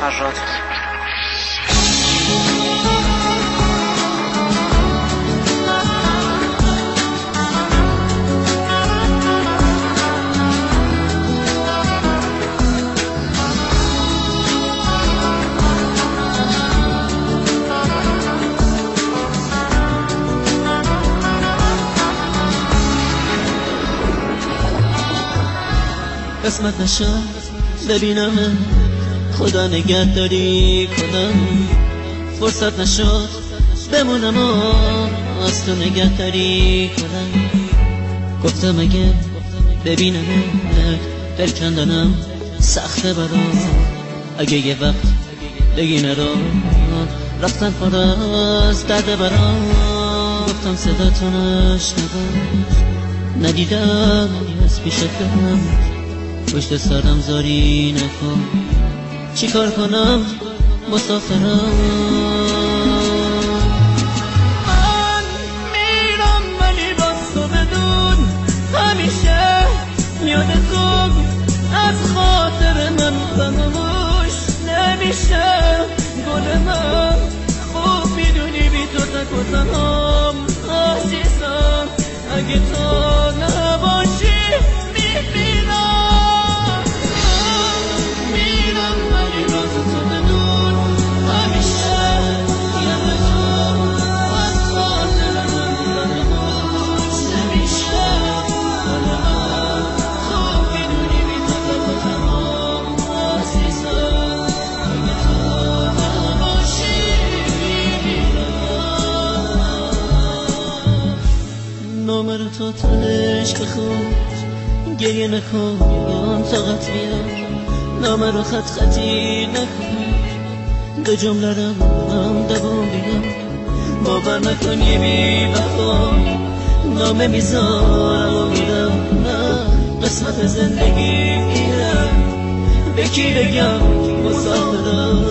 فراد. قسمت نشد ببینم خدا نگهداری کنم، فرصت نشد بمونم و از تو نگهداری کنم. گفتم اگه ببینم دل کندنم سخته برام، اگه یه وقت بگی نرام رفتن پر از درد برام. گفتم صدا تو نشنوم، ندیدم از پیشت برم، پشت سرم زاری نکن، چی کار کنم مسافرم. من میرم ولی باز تو بدون، همیشه یاد تو از خاطر من فراموش نمیشه. گل من خوب میدونی بی تو تک و تنهام عزیزم، اگه تو نباشی میمیرم. نامه رو تو تنش بخون، گریه نکن طاقت بیار، نامه رو خط خطی نکن، دو جمله هم دوام بیار. باور نکن یه بی وفا نامه میذارم و میرم، نه قسمت زندگی میرم، به کی بگم مسافرم.